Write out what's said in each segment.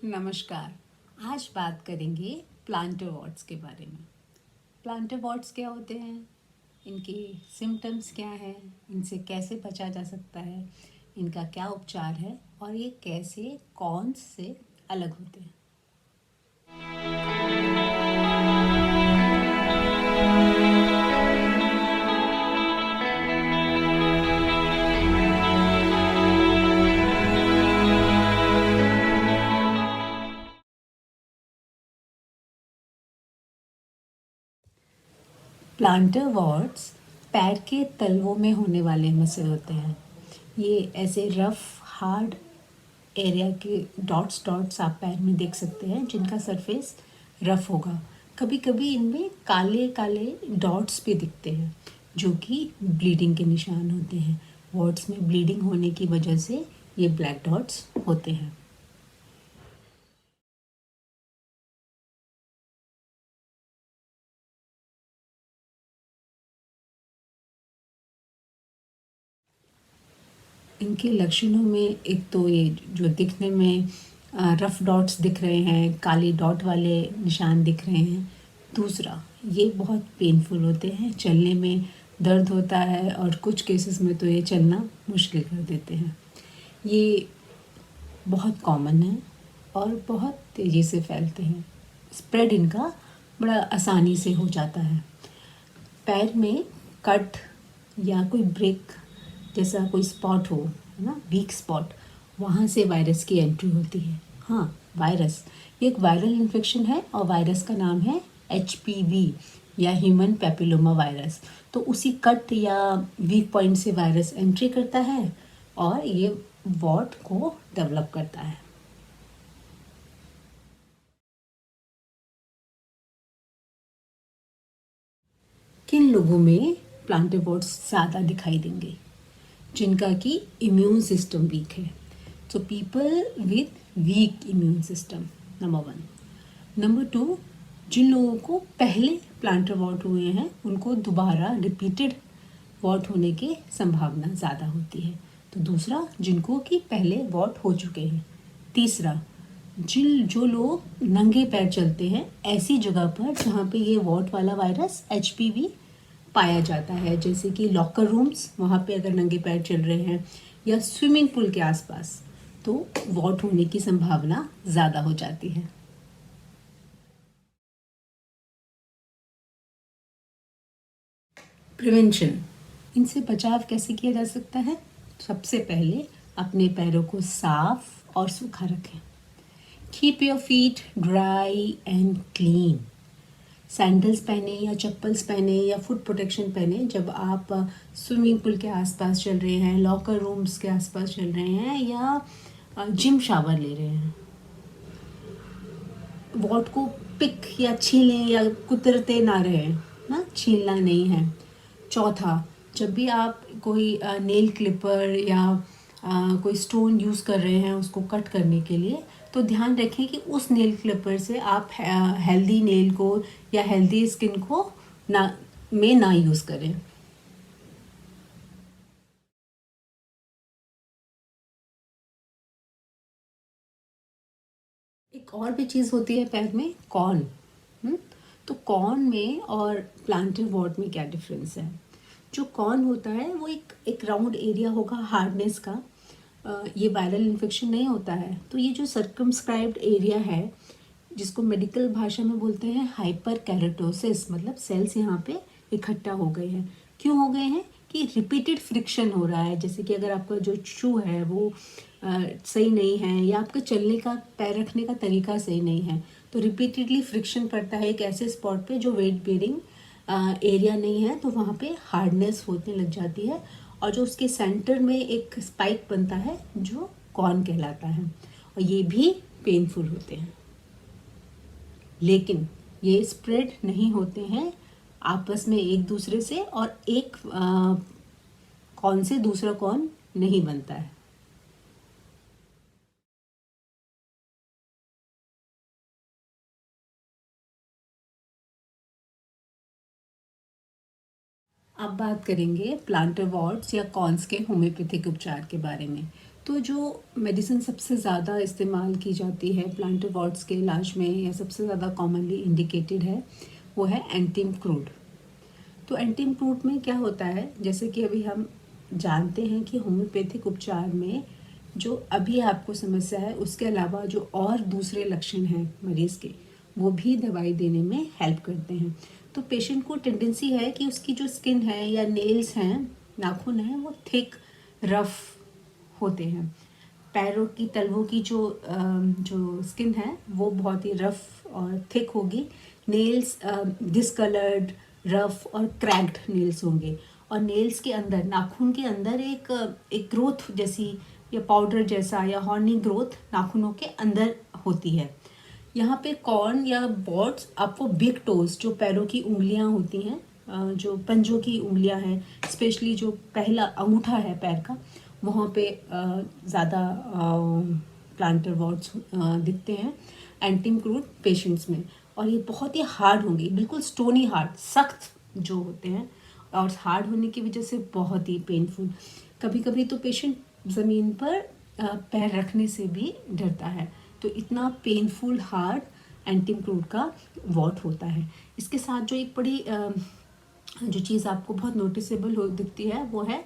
नमस्कार। आज बात करेंगे प्लांटर वॉर्ट्स के बारे में। प्लांटर वॉर्ट्स क्या होते हैं, इनके सिम्टम्स क्या हैं, इनसे कैसे बचा जा सकता है, इनका क्या उपचार है और ये कैसे कौन से अलग होते हैं। प्लांटर वॉर्ट्स पैर के तलवों में होने वाले मसले होते हैं। ये ऐसे रफ हार्ड एरिया के डॉट्स डॉट्स आप पैर में देख सकते हैं जिनका सरफेस रफ होगा। कभी कभी इनमें काले काले डॉट्स भी दिखते हैं जो कि ब्लीडिंग के निशान होते हैं। वॉर्ट्स में ब्लीडिंग होने की वजह से ये ब्लैक डॉट्स होते हैं। इनके लक्षणों में एक तो ये जो दिखने में रफ डॉट्स दिख रहे हैं, काली डॉट वाले निशान दिख रहे हैं। दूसरा, ये बहुत पेनफुल होते हैं, चलने में दर्द होता है और कुछ केसेस में तो ये चलना मुश्किल कर देते हैं। ये बहुत कॉमन है और बहुत तेज़ी से फैलते हैं। स्प्रेड इनका बड़ा आसानी से हो जाता है। पैर में कट या कोई ब्रेक जैसा कोई स्पॉट हो, है ना, वीक स्पॉट, वहाँ से वायरस की एंट्री होती है। हाँ, वायरस, ये एक वायरल इन्फेक्शन है और वायरस का नाम है HPV या ह्यूमन पैपिलोमा वायरस। तो उसी कट या वीक पॉइंट से वायरस एंट्री करता है और ये वॉर्ट को डेवलप करता है। किन लोगों में प्लांटर वॉर्ट्स ज़्यादा दिखाई देंगे? जिनका कि इम्यून सिस्टम वीक है। So people with week immune system, number 1। Number 2, जिन लोगों को पहले प्लांटर वॉर्ट हुए हैं उनको दोबारा रिपीटेड वॉर्ट होने की संभावना ज़्यादा होती है। तो दूसरा, जिनको कि पहले वॉर्ट हो चुके हैं। तीसरा, जो लोग नंगे पैर चलते हैं ऐसी जगह पर जहाँ पे ये वॉर्ट वाला वायरस HPV पाया जाता है, जैसे कि लॉकर रूम्स, वहाँ पे अगर नंगे पैर चल रहे हैं या स्विमिंग पूल के आसपास, तो वॉट होने की संभावना ज़्यादा हो जाती है। प्रिवेंशन, इनसे बचाव कैसे किया जा सकता है? सबसे पहले अपने पैरों को साफ और सूखा रखें। Keep your feet dry and clean. Sandals पहने या चप्पल्स पहने या फुट प्रोटेक्शन पहने जब आप स्विमिंग पूल के आसपास चल रहे हैं, लॉकर रूम्स के आसपास चल रहे हैं या जिम शावर ले रहे हैं। वॉट को पिक या छीलें या कुतरते ना रहें, ना, छीलना नहीं है। चौथा, जब भी आप कोई नेल क्लिपर या कोई स्टोन यूज़ कर रहे हैं उसको कट करने के लिए, तो ध्यान रखें कि उस नेल क्लिपर से आप हेल्दी नेल को या हेल्दी स्किन को ना यूज़ करें। एक और भी चीज़ होती है पैर में, कॉर्न। तो कॉर्न में और प्लांटर वॉर्ट में क्या डिफरेंस है? जो कॉर्न होता है वो एक राउंड एरिया होगा हार्डनेस का। ये वायरल इन्फेक्शन नहीं होता है। तो ये जो सर्कमस्क्राइब्ड एरिया है जिसको मेडिकल भाषा में बोलते हैं हाइपर कैरेटोसिस, मतलब सेल्स यहाँ पे इकट्ठा हो गए हैं। क्यों हो गए हैं? कि रिपीटेड फ्रिक्शन हो रहा है। जैसे कि अगर आपका जो शू है वो सही नहीं है या आपका चलने का, पैर रखने का तरीका सही नहीं है, तो रिपीटेडली फ्रिक्शन पड़ता है एक ऐसे स्पॉट पे जो वेट बेरिंग एरिया नहीं है, तो वहाँ पे हार्डनेस होने लग जाती है और जो उसके सेंटर में एक स्पाइक बनता है जो कॉर्न कहलाता है, और ये भी पेनफुल होते हैं। लेकिन ये स्प्रेड नहीं होते हैं आपस में एक दूसरे से, और एक कौन से दूसरा कौन नहीं बनता है। अब बात करेंगे प्लांटर वॉर्ट्स या कॉन्स के होम्योपैथिक उपचार के बारे में। तो जो मेडिसिन सबसे ज़्यादा इस्तेमाल की जाती है प्लांटर वार्ड्स के इलाज में या सबसे ज़्यादा कॉमनली इंडिकेटेड है वो है एंटीम क्रूड। तो एंटीम क्रूड में क्या होता है, जैसे कि अभी हम जानते हैं कि होम्योपैथिक उपचार में जो अभी आपको समस्या है उसके अलावा जो और दूसरे लक्षण हैं मरीज़ के वो भी दवाई देने में हेल्प करते हैं। तो पेशेंट को टेंडेंसी है कि उसकी जो स्किन है या नेल्स हैं, नाखून हैं, वो थिक रफ होते हैं। पैरों की तलवों की जो स्किन है वो बहुत ही रफ और थिक होगी। नेल्स डिसकलर्ड, रफ और क्रैक्ड नेल्स होंगे। और नेल्स के अंदर, नाखून के अंदर एक ग्रोथ जैसी या पाउडर जैसा या हॉर्नी ग्रोथ नाखूनों के अंदर होती है। यहाँ पे कॉर्न या बॉट्स आपको बिग टोज, जो पैरों की उंगलियाँ होती हैं, जो पंजों की उंगलियाँ हैं, स्पेशली जो पहला अंगूठा है पैर का, वहाँ पे ज़्यादा प्लांटर वॉर्ड्स दिखते हैं एंटीम क्रूड पेशेंट्स में। और ये बहुत ही हार्ड होंगी, बिल्कुल स्टोनी हार्ड, सख्त जो होते हैं, और हार्ड होने की वजह से बहुत ही पेनफुल। कभी कभी तो पेशेंट ज़मीन पर पैर रखने से भी डरता है। तो इतना पेनफुल हार्ड एंटीम क्रूड का वॉट होता है। इसके साथ जो एक बड़ी जो चीज़ आपको बहुत नोटिसेबल हो दिखती है वो है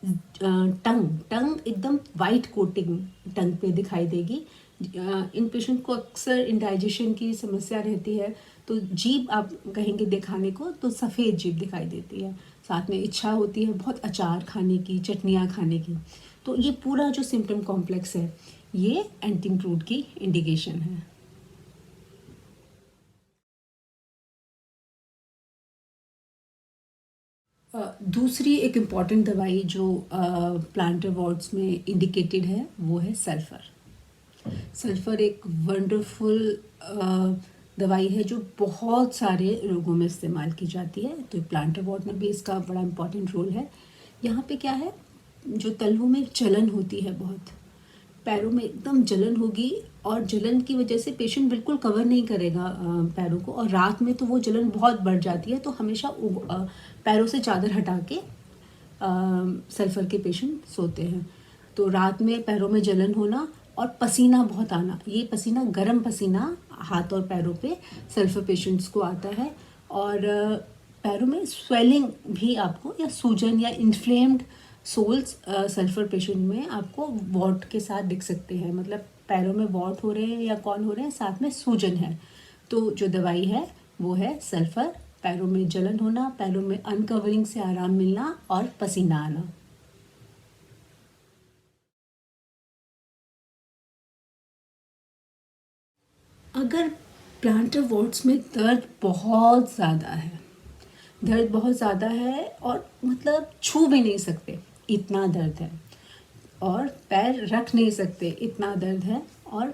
टंग एकदम वाइट कोटिंग टंग पे दिखाई देगी। इन पेशेंट को अक्सर इंडाइजेशन की समस्या रहती है, तो जीभ आप कहेंगे दिखाने को तो सफ़ेद जीभ दिखाई देती है। साथ में इच्छा होती है बहुत अचार खाने की, चटनियाँ खाने की। तो ये पूरा जो सिम्टम कॉम्प्लेक्स है ये एंटीम क्रूड की इंडिकेशन है। दूसरी एक इम्पॉर्टेंट दवाई जो प्लांटर वार्ड्स में इंडिकेटेड है वो है सल्फ़र। सल्फ़र एक वंडरफुल दवाई है जो बहुत सारे रोगों में इस्तेमाल की जाती है। तो प्लांटर वार्ड में भी इसका बड़ा इम्पॉर्टेंट रोल है। यहाँ पे क्या है, जो तलवों में जलन होती है, बहुत पैरों में एकदम जलन होगी, और जलन की वजह से पेशेंट बिल्कुल कवर नहीं करेगा पैरों को, और रात में तो वो जलन बहुत बढ़ जाती है। तो हमेशा पैरों से चादर हटा के सल्फ़र के पेशेंट सोते हैं। तो रात में पैरों में जलन होना और पसीना बहुत आना, ये पसीना गर्म पसीना हाथ और पैरों पे सल्फ़र पेशेंट्स को आता है। और पैरों में स्वेलिंग भी आपको, या सूजन या इन्फ्लेम्ड सोल्स सल्फ़र पेशेंट में आपको वॉट के साथ दिख सकते हैं। मतलब पैरों में वॉट हो रहे हैं या कौन हो रहे हैं, साथ में सूजन है। तो जो दवाई है वो है सल्फ़र। पैरों में जलन होना, पैरों में अनकवरिंग से आराम मिलना और पसीना आना। अगर प्लांटर वार्ड्स में दर्द बहुत ज़्यादा है और मतलब छू भी नहीं सकते इतना दर्द है, और पैर रख नहीं सकते इतना दर्द है, और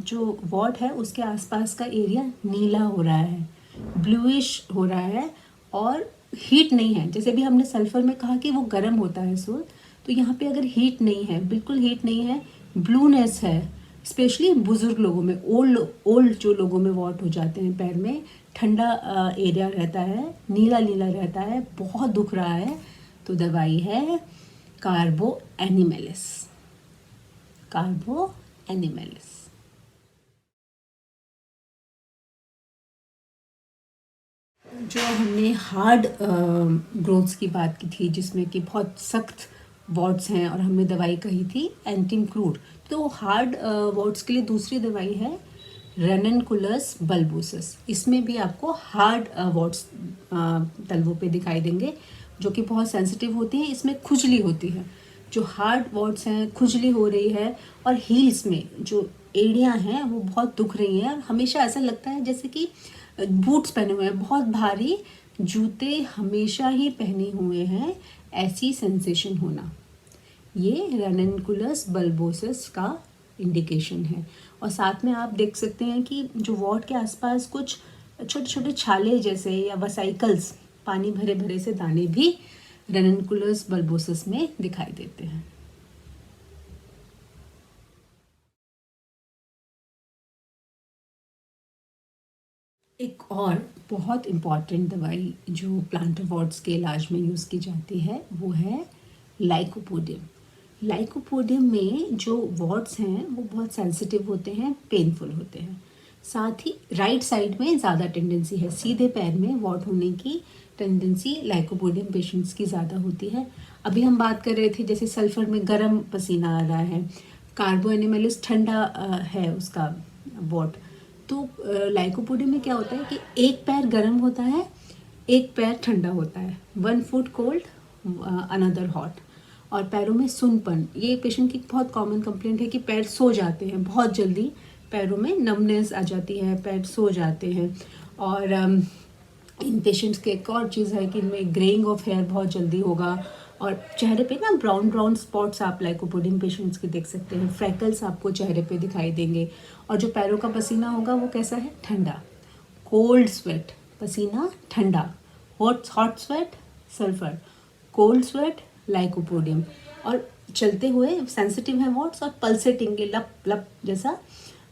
जो वार्ड है उसके आसपास का एरिया नीला हो रहा है, ब्लूइश हो रहा है, और हीट नहीं है। जैसे भी हमने सल्फ़र में कहा कि वो गर्म होता है सोल, तो यहाँ पे अगर हीट नहीं है, बिल्कुल हीट नहीं है, ब्लूनेस है, स्पेशली बुज़ुर्ग लोगों में, ओल्ड जो लोगों में वॉट हो जाते हैं, पैर में ठंडा एरिया रहता है, नीला नीला रहता है, बहुत दुख रहा है, तो दवाई है कार्बो एनिमेलिस। कार्बो एनिमेलिस। जो हमने हार्ड ग्रोथ्स की बात की थी, जिसमें कि बहुत सख्त वॉर्ड्स हैं, और हमने दवाई कही थी एंटीम क्रूड, तो हार्ड वॉर्ड्स के लिए दूसरी दवाई है रेननकुलस बल्बोसस। इसमें भी आपको हार्ड वॉर्ड्स तलवों पे दिखाई देंगे, जो कि बहुत सेंसिटिव होती हैं। इसमें खुजली होती है, जो हार्ड वॉर्ड्स हैं, खुजली हो रही है, और हील्स में जो एड़ियाँ हैं वो बहुत दुख रही हैं, और हमेशा ऐसा लगता है जैसे कि बूट्स पहने हुए हैं, बहुत भारी जूते हमेशा ही पहने हुए हैं, ऐसी सेंसेशन होना, ये रेननकुलस बल्बोसस का इंडिकेशन है। और साथ में आप देख सकते हैं कि जो वॉर्ड के आसपास कुछ छोटे छोटे छाले जैसे या वसाइकल्स, पानी भरे भरे से दाने भी रेननकुलस बल्बोसस में दिखाई देते हैं। एक और बहुत इम्पॉर्टेंट दवाई जो प्लांटर वार्ड्स के इलाज में यूज़ की जाती है वो है लाइकोपोडियम। लाइकोपोडियम में जो वॉर्ड्स हैं वो बहुत सेंसिटिव होते हैं, पेनफुल होते हैं। साथ ही राइट साइड में ज़्यादा टेंडेंसी है, सीधे पैर में वॉर्ड होने की टेंडेंसी लाइकोपोडियम पेशेंट्स की ज़्यादा होती है। अभी हम बात कर रहे थे जैसे सल्फ़र में गर्म पसीना आ रहा है, कार्बो एनिमलिस ठंडा है उसका वॉर्ड। तो लाइकोपोडियम में क्या होता है कि एक पैर गर्म होता है, एक पैर ठंडा होता है, 1 फुट कोल्ड अनदर हॉट। और पैरों में सुनपन, ये पेशेंट की बहुत कॉमन कंप्लेंट है कि पैर सो जाते हैं बहुत जल्दी, पैरों में नमनेस आ जाती है, पैर सो जाते हैं। और इन पेशेंट्स के एक और चीज़ है कि इनमें ग्रेइंग ऑफ हेयर बहुत जल्दी होगा, और चेहरे पे ना ब्राउन ब्राउन स्पॉट्स आप लाइकोपोडियम पेशेंट्स के देख सकते हैं, फ्रैकल्स आपको चेहरे पे दिखाई देंगे। और जो पैरों का पसीना होगा वो कैसा है, ठंडा, कोल्ड स्वेट, पसीना ठंडा, hot sweat sulphur, cold sweat lycopodium. और चलते हुए सेंसिटिव है वॉट्स, और पल्सेटिंग के लप लप जैसा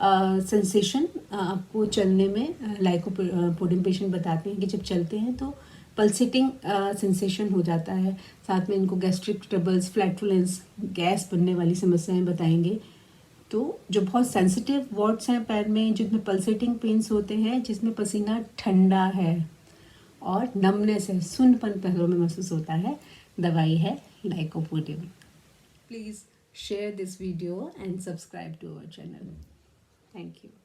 सेंसेशन आपको चलने में लाइकोपोडियम पेशेंट बताते हैं कि जब चलते हैं तो पल्सेटिंग सेंसेशन हो जाता है। साथ में इनको गैस्ट्रिक ट्रबल्स, फ्लैटुलेंस, गैस बनने वाली समस्याएं बताएंगे। तो जो बहुत सेंसिटिव वॉर्ड्स हैं पैर में, जिसमें पल्सेटिंग पेन्स होते हैं, जिसमें पसीना ठंडा है और नमनेस है, सुनपन पैरों में महसूस होता है, दवाई है lycopodium. Please share this video and subscribe to our channel. Thank you.